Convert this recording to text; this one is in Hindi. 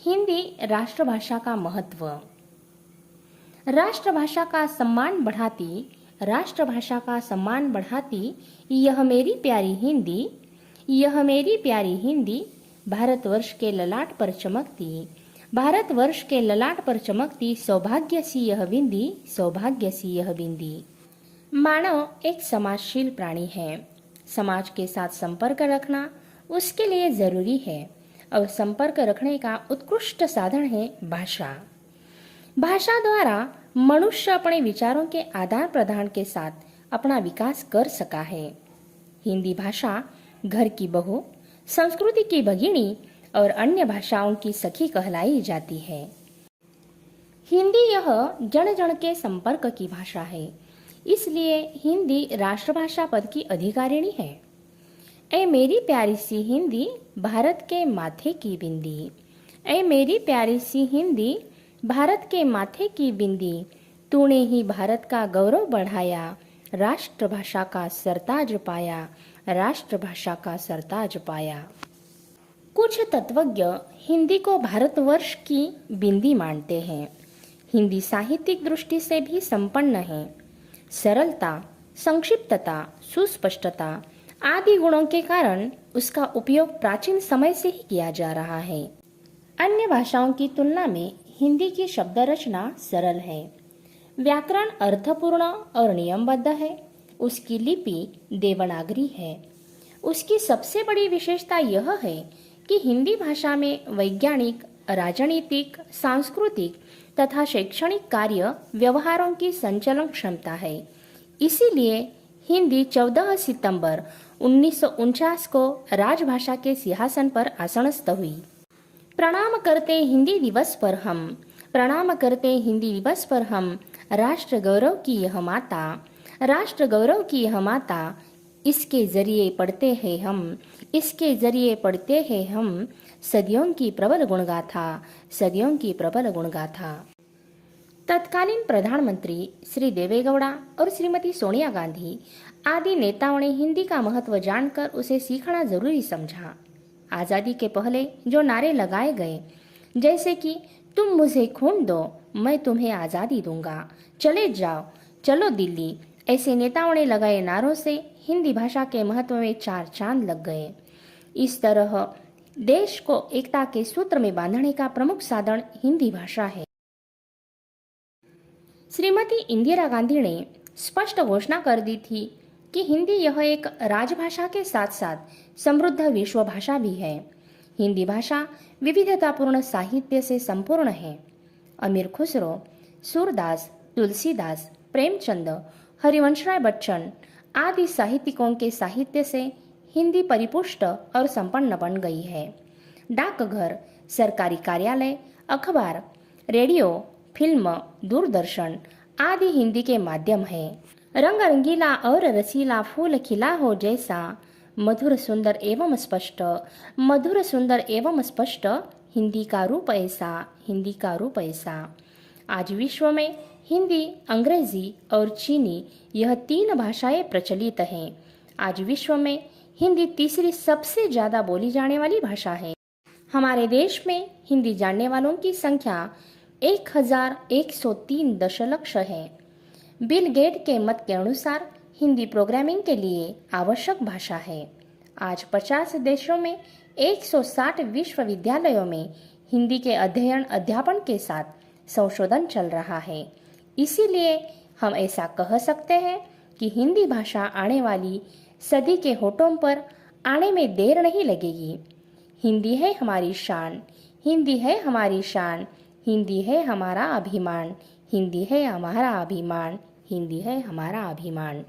हिंदी राष्ट्रभाषा का महत्व। राष्ट्रभाषा का सम्मान बढ़ाती, राष्ट्रभाषा का सम्मान बढ़ाती यह मेरी प्यारी हिंदी, यह मेरी प्यारी हिंदी भारतवर्ष के ललाट पर चमकती, भारतवर्ष के ललाट पर चमकती सौभाग्य सी यह बिंदी, सौभाग्य सी यह बिंदी। मानव एक समाजशील प्राणी है। समाज के साथ संपर्क रखना उसके लिए जरूरी है और संपर्क रखने का उत्कृष्ट साधन है भाषा। भाषा द्वारा मनुष्य अपने विचारों के आदान प्रदान के साथ अपना विकास कर सका है। हिंदी भाषा घर की बहू, संस्कृति की भगिनी और अन्य भाषाओं की सखी कहलाई जाती है। हिंदी यह जन जन के संपर्क की भाषा है, इसलिए हिंदी राष्ट्रभाषा पद की अधिकारिणी है। ऐ मेरी प्यारी सी हिंदी भारत के माथे की बिंदी, ऐ मेरी प्यारी सी हिंदी भारत के माथे की बिंदी, तूने ही भारत का गौरव बढ़ाया, राष्ट्रभाषा का सरताज पाया, राष्ट्रभाषा का सरताज पाया। कुछ तत्वज्ञ हिंदी को भारतवर्ष की बिंदी मानते हैं। हिंदी साहित्यिक दृष्टि से भी संपन्न है। सरलता, संक्षिप्तता, सुस्पष्टता आदि गुणों के कारण उसका उपयोग प्राचीन समय से ही किया जा रहा है। अन्य भाषाओं की तुलना में हिंदी की शब्द रचना सरल है, व्याकरण अर्थपूर्ण और नियमबद्ध है, उसकी लिपि देवनागरी है। उसकी सबसे बड़ी विशेषता यह है कि हिंदी भाषा में वैज्ञानिक, राजनीतिक, सांस्कृतिक तथा शैक्षणिक कार्य व्यवहारों की संचलन क्षमता है। इसीलिए हिंदी 14 सितंबर 1949 को राजभाषा के सिंहासन पर आसनस्थ हुई। प्रणाम करते हिंदी दिवस पर हम, प्रणाम करते हिंदी दिवस पर हम, राष्ट्र गौरव की यह माता, राष्ट्र गौरव की यह माता, इसके जरिए पढ़ते हैं हम, इसके जरिए पढ़ते हैं हम, सदियों की प्रबल गुणगाथा, सदियों की प्रबल गुणगाथा। तत्कालीन प्रधानमंत्री श्री देवेगौड़ा और श्रीमती सोनिया गांधी आदि नेताओं ने हिंदी का महत्व जानकर उसे सीखना जरूरी समझा। आज़ादी के पहले जो नारे लगाए गए, जैसे कि तुम मुझे खून दो मैं तुम्हें आज़ादी दूंगा, चले जाओ चलो दिल्ली, ऐसे नेताओं ने लगाए नारों से हिंदी भाषा के महत्व में चार चांद लग गए। इस तरह देश को एकता के सूत्र में बांधने का प्रमुख साधन हिंदी भाषा है। श्रीमती इंदिरा गांधी ने स्पष्ट घोषणा कर दी थी कि हिंदी यह एक राजभाषा के साथ साथ समृद्ध विश्व भाषा भी है। हिंदी भाषा विविधतापूर्ण साहित्य से संपूर्ण है। अमीर खुसरो, सूरदास, तुलसीदास, प्रेमचंद, हरिवंशराय बच्चन आदि साहित्यिकों के साहित्य से हिंदी परिपुष्ट और संपन्न बन गई है। डाकघर, सरकारी कार्यालय, अखबार, रेडियो, फिल्म, दूरदर्शन आदि हिंदी के माध्यम है। रंग रंगीला और रसीला फूल खिला हो जैसा, मधुर सुंदर एवं स्पष्ट, मधुर सुंदर एवं स्पष्ट, हिंदी का रूप ऐसा, हिंदी का रूप ऐसा। आज विश्व में हिंदी, अंग्रेजी और चीनी यह तीन भाषाएं प्रचलित हैं। आज विश्व में हिंदी तीसरी सबसे ज़्यादा बोली जाने वाली भाषा है। हमारे देश में हिंदी जानने वालों की संख्या 1103 दशलक्ष है। बिल गेट के मत के अनुसार हिंदी प्रोग्रामिंग के लिए आवश्यक भाषा है। आज 50 देशों में 160 विश्वविद्यालयों में हिंदी के अध्ययन अध्यापन के साथ संशोधन चल रहा है। इसीलिए हम ऐसा कह सकते हैं कि हिंदी भाषा आने वाली सदी के होठों पर आने में देर नहीं लगेगी। हिंदी है हमारी शान, हिंदी है हमारी शान, हिंदी है हमारा अभिमान, हिंदी है हमारा अभिमान, हिंदी है हमारा अभिमान।